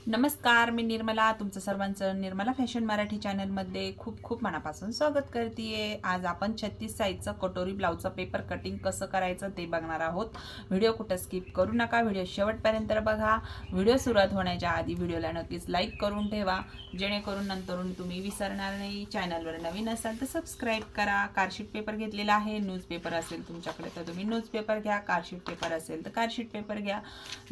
नमस्कार, मी निर्मला. तुमचं सर्वांचं निर्मला फॅशन मराठी चॅनलमध्ये खूप खूप मनापासून स्वागत करतेय. आज आपण 36 साईजचं कटोरी ब्लाउजचं पेपर कटिंग कसं करायचं ते बघणार आहोत. व्हिडिओ कुठं स्किप करू नका, व्हिडिओ शेवटपर्यंत बघा. व्हिडिओ सुरुवात होण्याच्या आधी व्हिडिओला नक्कीच लाईक करून ठेवा, जेणेकरून नंतरून तुम्ही विसरणार नाही. चॅनलवर नवीन असाल तर सबस्क्राईब करा. कार्डशीट पेपर घेतलेला आहे. न्यूजपेपर असेल तुमच्याकडे तर तुम्ही न्यूजपेपर घ्या, कार्डशीट पेपर असेल तर कार्डशीट पेपर घ्या.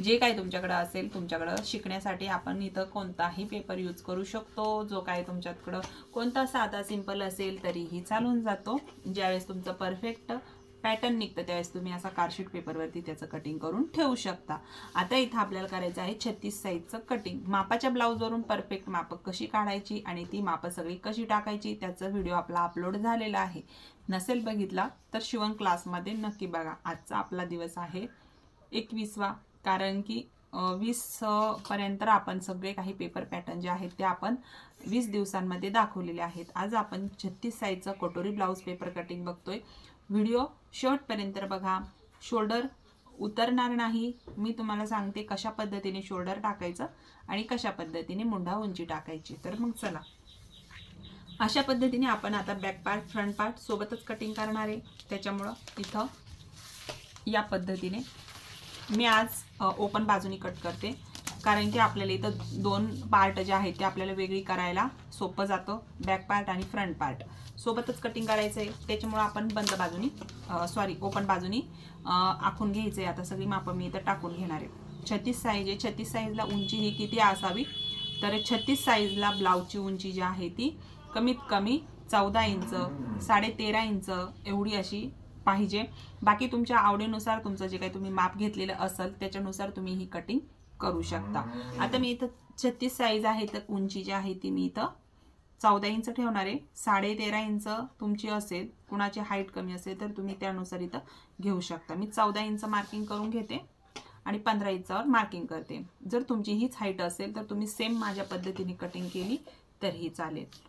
जे काही तुमच्याकडे असेल, तुमच्याकडे शिकण्यासाठी आपण इथं कोणताही पेपर यूज करू शकतो. जो काही तुमच्याकडे कोणता साधा सिंपल असेल तरीही चालून जातो. ज्यावेळेस तुमचं परफेक्ट पॅटर्न निघतं त्यावेळेस तुम्ही असा कार्डशीट पेपरवरती त्याचं कटिंग करून ठेवू शकता. आता इथं आपल्याला करायचं आहे 36 साईजचं कटिंग. मापाच्या ब्लाउजवरून परफेक्ट माप कशी काढायची आणि ती माप सगळी कशी टाकायची त्याचा व्हिडिओ आपला अपलोड झालेला आहे. नसेल बघितला तर शिवण क्लासमध्ये नक्की बघा. आजचा आपला दिवस आहे 21वा, कारण की 20 पर्यंत आपण सगळे काही पेपर पॅटर्न जे आहेत ते आपण 20 दिवसांमध्ये दाखवलेले आहेत. आज आपण 36 साईजचं कटोरी ब्लाउज पेपर कटिंग बघतोय. व्हिडिओ शेवटपर्यंत बघा. शोल्डर उतरणार नाही. मी तुम्हाला सांगते कशा पद्धतीने शोल्डर टाकायचं आणि कशा पद्धतीने मुंढा उंची टाकायची. तर मग चला, अशा पद्धतीने आपण आता बॅक पार्ट फ्रंट पार्ट सोबतच कटिंग करणार आहे. त्याच्यामुळं इथं या पद्धतीने मी आज ओपन बाजूनी कट करते, कारण की आपल्याला इथं दोन पार्ट जे आहेत ते आपल्याला वेगळी करायला सोपं जातं. बॅक पार्ट आणि फ्रंट पार्ट सोबतच कटिंग करायचं आहे. त्याच्यामुळे आपण बंद बाजूनी ओपन बाजूनी आखून घ्यायचं आहे. आता सगळी मापं मी इथं टाकून घेणार आहे. 36 साईज आहे. 36 साईजला उंची ही किती असावी, तर 36 साईजला ब्लाऊजची उंची जी आहे ती कमीत कमी 14 इंच 13.5 इंच एवढी अशी पाहिजे. बाकी तुमच्या आवडीनुसार तुमचं जे काही तुम्ही माप घेतलेलं असेल त्याच्यानुसार तुम्ही ही कटिंग करू शकता. आता मी इथं 36 साईज आहे तर उंची जी आहे ती मी इथं 14 इंच ठेवणार आहे. 13.5 इंच तुमची असेल, कुणाची हाईट कमी असेल तर तुम्ही त्यानुसार इथं घेऊ शकता. मी 14 इंच मार्किंग करून घेते आणि 15 इंचावर मार्किंग करते. जर तुमची हीच हाईट असेल तर तुम्ही सेम माझ्या पद्धतीने कटिंग केली तरीही चालेल.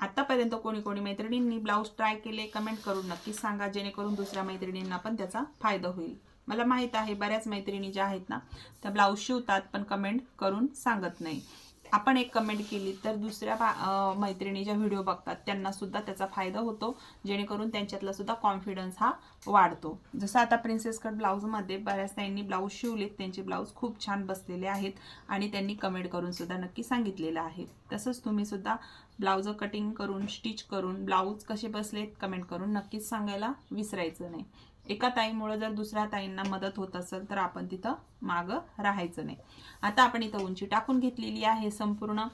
आतापर्यंत कोणी कोणी मैत्रिणींनी ब्लाऊज ट्राय केले कमेंट करून नक्की सांगा, जेणेकरून दुसऱ्या मैत्रिणींना पण त्याचा फायदा होईल. मला माहित आहे बऱ्याच मैत्रिणी ज्या आहेत ना त्या ब्लाऊज शिवतात पण कमेंट करून सांगत नाही. आपण एक कमेंट केली तर दुसऱ्या मैत्रिणी ज्या व्हिडिओ बघतात त्यांना सुद्धा त्याचा फायदा होतो, जेणेकरून त्यांच्यातला सुद्धा कॉन्फिडन्स हा वाढतो. जसं आता प्रिन्सेस कट ब्लाऊजमध्ये बऱ्याच त्यांनी ब्लाऊज शिवलेत, त्यांचे ब्लाऊज खूप छान बसलेले आहेत आणि त्यांनी कमेंट करून सुद्धा नक्की सांगितलेलं आहे. तसंच तुम्ही सुद्धा ब्लाऊज कटिंग करून स्टिच करून ब्लाऊज कसे बसलेत कमेंट करून नक्कीच सांगायला विसरायचं नाही. एका ताईमुळे जर दुसऱ्या ताईंना मदत होत असेल तर आपण तिथं मागं राहायचं नाही. आता आपण इथं उंची टाकून घेतलेली आहे संपूर्ण.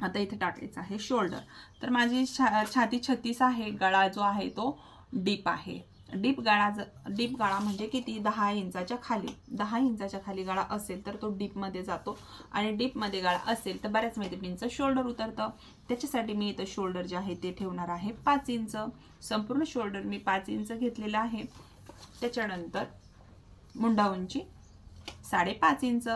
आता इथे टाकायचं आहे शोल्डर. तर माझी छाती 36 आहे. गळा जो आहे तो डीप आहे. डीप गळा म्हणजे किती, 10 इंचाच्या खाली. 10 इंचाच्या खाली गळा असेल तर तो डीपमध्ये जातो आणि डीपमध्ये गळा असेल तर बऱ्याच मैत्रिणींचं शोल्डर उतरतं. त्याच्यासाठी मी इथं शोल्डर जे आहे ते ठेवणार आहे 5 इंच. संपूर्ण शोल्डर मी 5 इंच घेतलेला आहे. त्याच्यानंतर मुंडा उंची 5.5 इंच.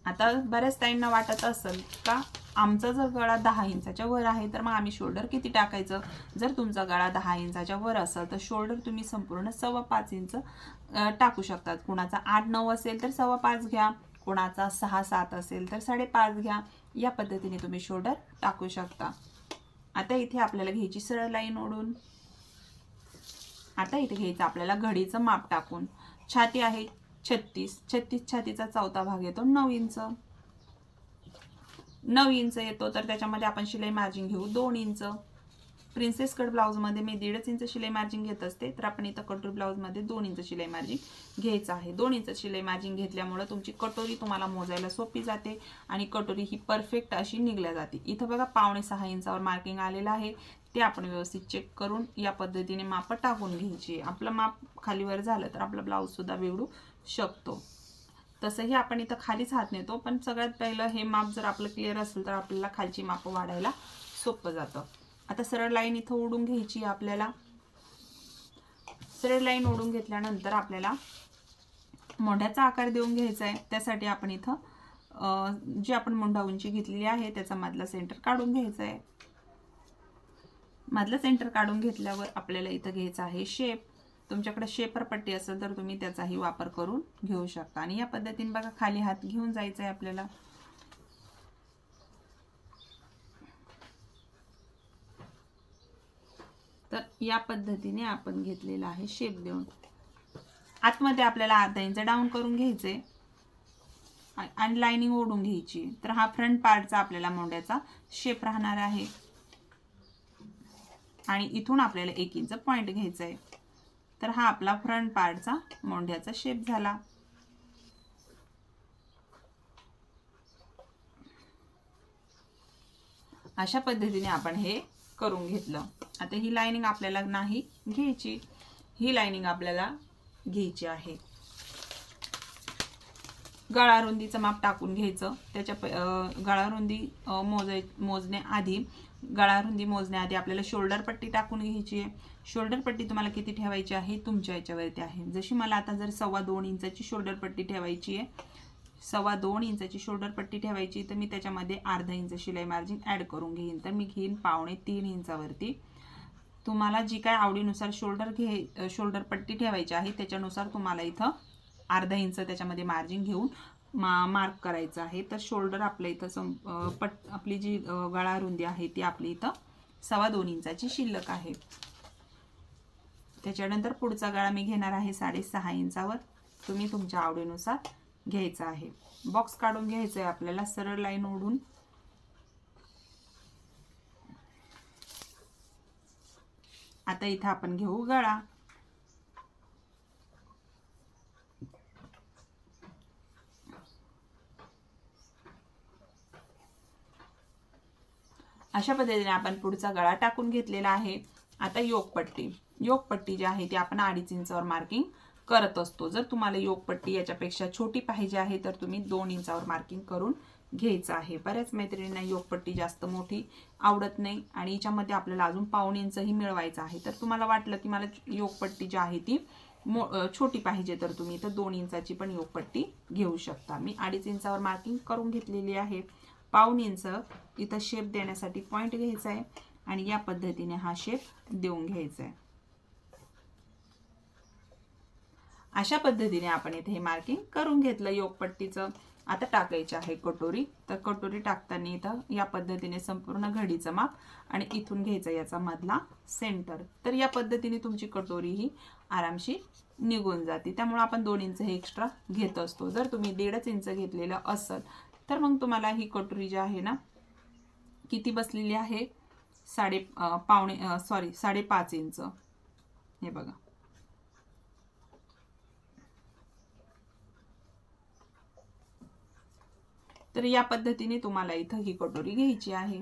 आता बऱ्याच ताईंना वाटत असेल का आमचा जर गळा 10 इंचाच्या वर आहे तर मग आम्ही शोल्डर किती टाकायचं. जर तुमचा गळा 10 इंचाच्या वर असेल तर शोल्डर तुम्ही संपूर्ण 5.25 इंच टाकू शकतात. कुणाचा 8-9 असेल तर 5.25 घ्या, कोणाचा 6-7 असेल तर 5.5 घ्या. या पद्धतीने तुम्ही शोल्डर टाकू शकता. आता इथे आपल्याला घ्यायची सरळ लाईन ओढून. आता इथे घ्यायचं आपल्याला घडीचं माप टाकून. छाती आहे 36 छातीचा चौथा भाग येतो 9 इंच. 9 इंच येतो तर त्याच्यामध्ये आपण शिलाई मार्जिन घेऊ 2 इंच. प्रिन्सेस कट ब्लाऊजमध्ये मी 1.5 इंच शिलाई मार्जिन घेत असते, तर आपण इथं कटोरी ब्लाऊजमध्ये 2 इंच शिलाई मार्जिन घ्यायचं आहे. 2 इंच शिलाई मार्जिन घेतल्यामुळे तुमची कटोरी तुम्हाला मोजायला सोपी जाते आणि कटोरी ही परफेक्ट अशी निघल्या जाते. इथं बघा 5.5 इंचावर मार्किंग आलेलं आहे. ते आपण व्यवस्थित चेक करून या पद्धतीने माप टाकून घ्यायची. आपलं माप खालीवर झालं तर आपला ब्लाऊज सुद्धा बिघडू शकतो. तसंही आपण इथं खालीच हात नेतो, पण सगळ्यात पहिलं हे माप जर आपलं क्लिअर असेल तर आपल्याला खालची माप वाढायला सोपं जातं. आता सरळ लाईन इथं ओढून घ्यायची आपल्याला. सरळ लाईन ओढून घेतल्यानंतर आपल्याला मोंढ्याचा आकार देऊन घ्यायचा आहे. त्यासाठी आपण इथं जी आपण मुंढा उंची घेतलेली आहे त्याचा मधला सेंटर काढून घ्यायचा आहे. मधला सेंटर काढून घेतल्यावर आपल्याला इथं घ्यायचा आहे शेप. तुमच्याकडे शेपर पट्टी असेल तर तुम्ही त्याचाही वापर करून घेऊ शकता। आणि या पद्धतीने बघा खाली हात घेऊन जायचं आहे आपल्याला। तर या पद्धतीने आपण घेतलेला आहे शेप देऊन। आतमध्ये आपल्याला अर्धा इंच डाऊन करून घ्यायचे आणि लाइनिंग ओढून घ्यायची। तर हा फ्रंट पार्टचा आपल्याला मोंड्याचा शेप राहणार आहे आणि इथून आपल्याला 1 इंच पॉइंट घ्यायचा आहे। तर हा आपला फ्रंट पार्टचा मोंड्याचा शेप झाला। अशा पद्धतीने आपण हे करून घेतलं। आता ही लाइनिंग आपल्याला नाही घ्यायची, ही लाइनिंग आपल्याला घ्यायची आहे। गळा रुंदीचं माप टाकून घ्यायचं। त्याच्या गळा रुंदी मोजण्याआधी आपल्याला शोल्डर पट्टी टाकून घ्यायची आहे। शोल्डर पट्टी तुम्हाला किती ठेवायची आहे तुमच्या याच्यावरती आहे। जशी मला आता जर 2.25 इंचाची शोल्डर पट्टी ठेवायची आहे, 2.25 इंचाची शोल्डर पट्टी ठेवायची, तर मी त्याच्यामध्ये अर्धा इंच शिलाई मार्जिन ॲड करून घेईन। तर मी घेईन 2.25 इंचावरती। तुम्हाला जी काय आवडीनुसार शोल्डर पट्टी ठेवायची आहे त्याच्यानुसार तुम्हाला इथं अर्धा इंच त्याच्यामध्ये मार्जिन घेऊन मार्क करायचं आहे। तर शोल्डर आपल्या इथं आपली जी गळा रुंदी आहे ती आपली इथं 2.25 इंचाची शिल्लक आहे। त्याच्यानंतर पुढचा गळा मी घेणार आहे 6.5 इंचावर। तुम्ही तुमच्या आवडीनुसार घ्यायचा आहे। बॉक्स काढून घ्यायचा आहे आपल्याला सरळ लाईन ओढून। आता इथं आपण घेऊ गळा। अशा पद्धतीने आपण पुढचा गळा टाकून घेतलेला आहे। आता योकपट्टी जी आहे ती आपण 2.5 इंचावर मार्किंग करत असतो। जर तुम्हाला योकपट्टी याच्यापेक्षा छोटी पाहिजे आहे तर तुम्ही 2 इंचावर मार्किंग करून घ्यायचं आहे। बऱ्याच मैत्रिणींना योकपट्टी जास्त मोठी आवडत नाही आणि याच्यामध्ये आपल्याला अजून 1.5 इंचही मिळवायचं आहे। तर तुम्हाला वाटलं की मला योकपट्टी जी आहे ती छोटी पाहिजे तर तुम्ही इथं 2 इंचाची पण योकपट्टी घेऊ शकता। मी 2.5 इंचावर मार्किंग करून घेतलेली आहे। 1.5 इंच इथं शेप देण्यासाठी पॉइंट घ्यायचा आहे आणि या पद्धतीने हा शेप देऊन घ्यायचा आहे। अशा पद्धतीने आपण इथे हे मार्किंग करून घेतलं योकपट्टीचं। आता टाकायची आहे कटोरी। तर कटोरी टाकताना इथं या पद्धतीने संपूर्ण घडीचं माप आणि इथून घ्यायचा याचा मधला सेंटर। तर या पद्धतीने तुमची कटोरी ही आरामशीर निघून जाते। त्यामुळे आपण 2 इंच हे एक्स्ट्रा घेत असतो। जर तुम्ही 1.5 इंच घेतलेलं असेल तर मग तुम्हाला ही कटोरी जी आहे ना किती बसलेली आहे 5.5 इंच। हे बघा तर या पद्धतीने तुम्हाला इथं ही कटोरी घ्यायची आहे।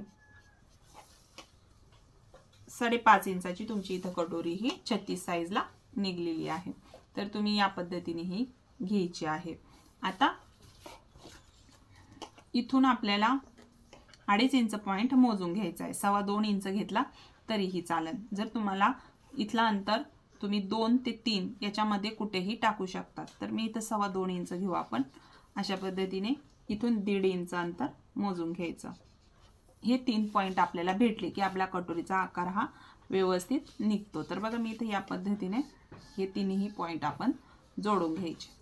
5.5 इंचाची तुमची इथं कटोरी ही 36 साईजला निघलेली आहे। तर तुम्ही या पद्धतीने ही घ्यायची आहे। आता इथून आपल्याला 2.5 इंच पॉइंट मोजून घ्यायचा आहे। 2.25 इंच घेतला तरीही चालेल। जर तुम्हाला इथला अंतर तुम्ही 2 ते 3 याच्यामध्ये कुठेही टाकू शकता। तर मी इथं 2.25 इंच घेऊ आपण। अशा पद्धतीने इथून 1.5 इंच अंतर मोजून घ्यायचं। हे 3 पॉइंट आपल्याला भेटले की आपला कटोरीचा आकार हा व्यवस्थित निघतो। तर बघा मी इथे या पद्धतीने हे तिन्ही पॉइंट आपण जोडून घ्यायचे।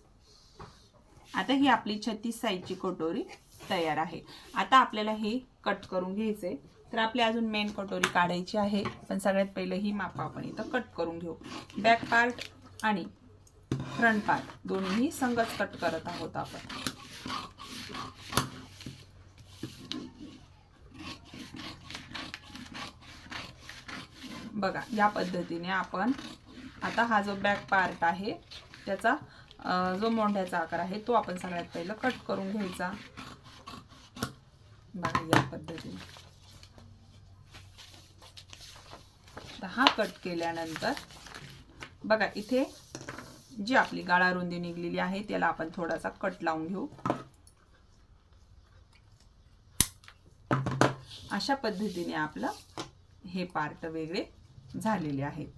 आता ही आपली 36 साईजची कटोरी तयार आहे। आता आपल्याला हे कट करून घ्यायचे। तर आपली अजून मेन कटोरी काढायची आहे, पण सगळ्यात पहिले ही माप आपण इथं कट करून घेऊ। बॅक पार्ट आणि फ्रंट पार्ट दोन्हीही संगत कट करत आहोत आपण। बघा या पद्धतीने आपण आता हा जो बॅक पार्ट आहे त्याचा जो मोंढ्याचा आकार आहे तो आपण सगळ्यात पहिलं कट करून घ्यायचा। बघा या पद्धतीने हा कट केल्यानंतर बघा इथे जी आपली गळा रुंदी निघलेली आहे त्याला आपण थोडासा कट लावून घेऊ। अशा पद्धतीने आपलं हे पार्ट वेगळे झालेले आहेत।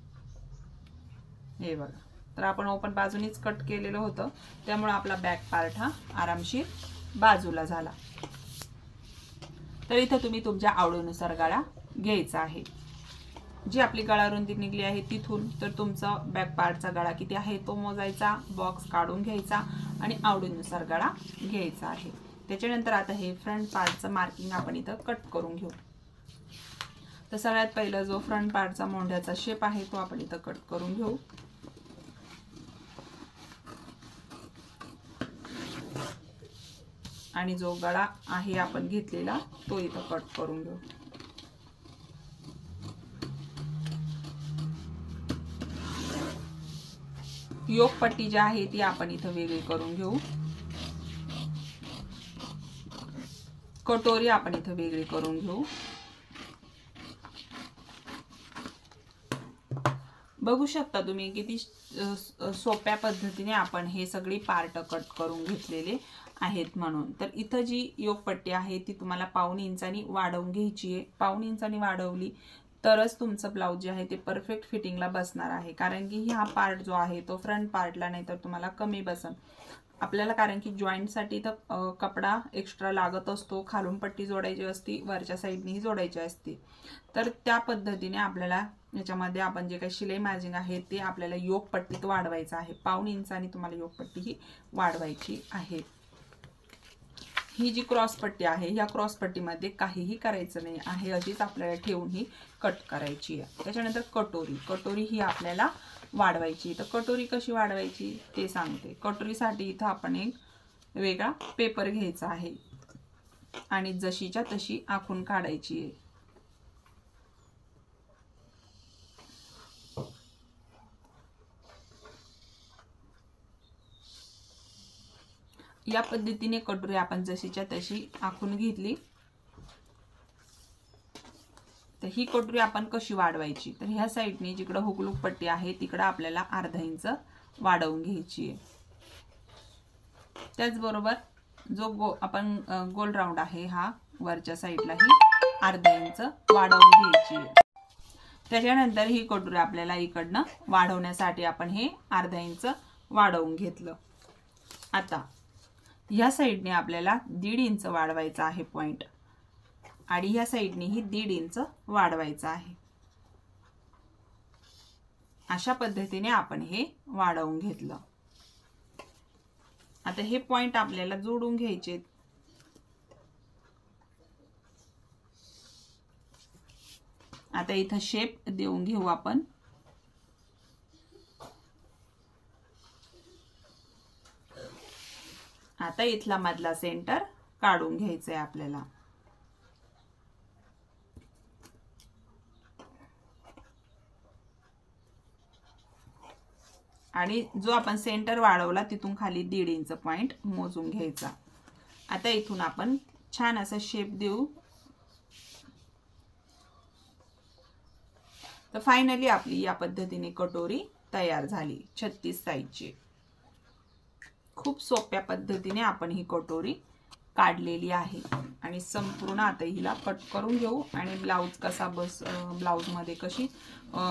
हे बघा तर आपण ओपन बाजूनीच कट केलेलं होतं त्यामुळे आपला बॅक पार्ट हा आरामशीर बाजूला झाला। तर इथे तुम्ही तुमच्या आवडीनुसार गळा घ्यायचा आहे। जी आपली गळा रुंदी निघली आहे तिथून तर तुमचा बॅक पार्टचा गळा किती आहे तो मोजायचा, बॉक्स काढून घ्यायचा आणि आवडीनुसार गळा घ्यायचा आहे। त्याच्यानंतर आता हे फ्रंट पार्टचं मार्किंग आपण इथं कट करून घेऊ। तर सगळ्यात पहिला जो फ्रंट पार्टचा मोंढ्याचा शेप आहे तो आपण इथं कट करून घेऊ। आणि जो गळा आहे आपण घेतलेला तो इथं कट करून घेऊ। योक पट्टी जी आहे ती आपण इथं वेगळी करून घेऊ। कटोरी आपण इथं वेगळी करून घेऊ। बघू शकता तुम्ही किती सोप्या पद्धतीने आपण हे सगळी पार्ट कट करून घेतलेले आहेत म्हणून। तर इथं जी योक पट्टी आहे ती तुम्हाला 1.5 इंचांनी वाढवून घ्यायची आहे। 1.5 इंचांनी वाढवली तरच तुमचं ब्लाउज जे आहे ते परफेक्ट फिटिंगला बसणार आहे, कारण की हा पार्ट जो आहे तो फ्रंट पार्टला नाही तर तुम्हाला कमी बसन आपल्याला, कारण की जॉईंट साठी तर कपडा एक्स्ट्रा लागत असतो, खालून पट्टी जोडायची असते, वरच्या साईडनेही जोडायची असते। तर त्या पद्धतीने आपल्याला याच्यामध्ये आपण जे काही शिलाई मार्जिन आहे ते आपल्याला योक पट्टीत वाढवायचं आहे। 1.5 इंचांनी तुम्हाला योक पट्टी ही वाढवायची आहे। ही जी क्रॉस पट्टी आहे या क्रॉस पट्टीमध्ये काहीही करायचं नाही आहे, अशीच आपल्याला ठेवून ही कट करायची आहे। त्याच्यानंतर कटोरी ही आपल्याला वाढवायची। तर कटोरी कशी वाढवायची ते सांगते। कटोरीसाठी इथं आपण एक वेगळा पेपर घ्यायचा आहे आणि जशीच्या तशी आखून काढायची आहे। या पद्धतीने कटोरी आपण जशीच्या तशी आखून घेतली। तर ही कटोरी आपण कशी वाढवायची, तर ह्या साईडने जिकडे हुकलूक पट्टी आहे तिकडे आपल्याला अर्धा इंच वाढवून घ्यायची आहे। त्याचबरोबर जो आपण गोल राऊंड आहे हा वरच्या साईडलाही अर्धा इंच वाढवून घ्यायची आहे। त्याच्यानंतर ही कटोरी आपल्याला इकडनं वाढवण्यासाठी आपण हे अर्धा इंच वाढवून घेतलं। आता ह्या साईडने आपल्याला 1.5 इंच वाढवायचा आहे पॉइंट आणि ह्या साईडने ही 1.5 इंच वाढवायचा आहे। अशा पद्धतीने आपण हे वाढवून घेतलं। आता हे पॉइंट आपल्याला जोडून घ्यायचे। आता इथं शेप देऊन घेऊ आपण। आता इथला मधला सेंटर काढून घ्यायचा आहे आपल्याला। आणि जो आपण सेंटर वाढवला तिथून खाली 1.5 इंच पॉइंट मोजून घ्यायचा। आता इथून आपण छान असा शेप देऊ। तर फायनली आपली या पद्धतीने कटोरी तयार झाली 36 साईजची। खूप सोप्या पद्धतीने आपण ही कटोरी काढलेली आहे आणि संपूर्ण आता हिला कट करून घेऊ आणि ब्लाउज कसा ब्लाउज मध्ये कशी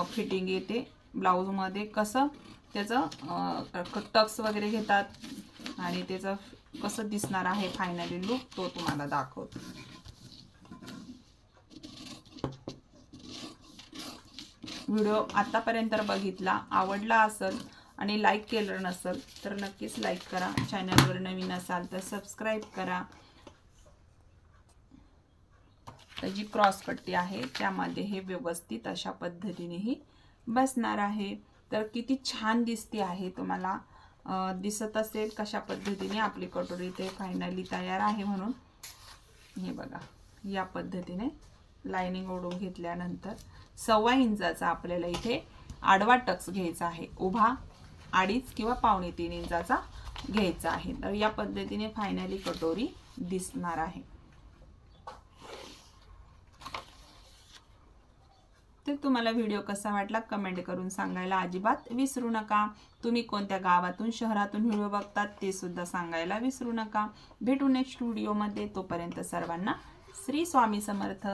फिटिंग येते, ब्लाउज मध्ये कसं त्याचं टक्स वगैरे घेतात आणि त्याचं कसं दिसणार आहे फायनली लुक तो तुम्हाला दाखवतो। व्हिडिओ आतापर्यंत बघितला, आवडला असेल आणि लाईक केलं नसेल तर नक्कीच लाईक करा। चॅनलवर नवीन असाल तर सबस्क्राईब करा। तर जी क्रॉस पट्टी आहे त्यामध्ये हे व्यवस्थित अशा पद्धतीनेही बसणार आहे। तर किती छान दिसते आहे, तुम्हाला दिसत असेल कशा पद्धतीने आपली कटोरी ते फायनली तयार आहे म्हणून। हे बघा या पद्धतीने लाइनिंग ओढून घेतल्यानंतर 1.25 इंचाचा आपल्याला इथे आडवा टक्स घ्यायचा आहे, उभा 2.5 किंवा 2.25 इंचाचा घ्यायचा आहे। तर या पद्धतीने फायनली कटोरी दिसणार आहे। तर तुम्हाला व्हिडिओ कसा वाटला कमेंट करून सांगायला अजिबात विसरू नका। तुम्ही कोणत्या गावातून शहरातून व्हिडिओ बघतात ते सुद्धा सांगायला विसरू नका। भेटू नेक्स्ट व्हिडिओ मध्ये, तोपर्यंत सर्वांना श्री स्वामी समर्थ।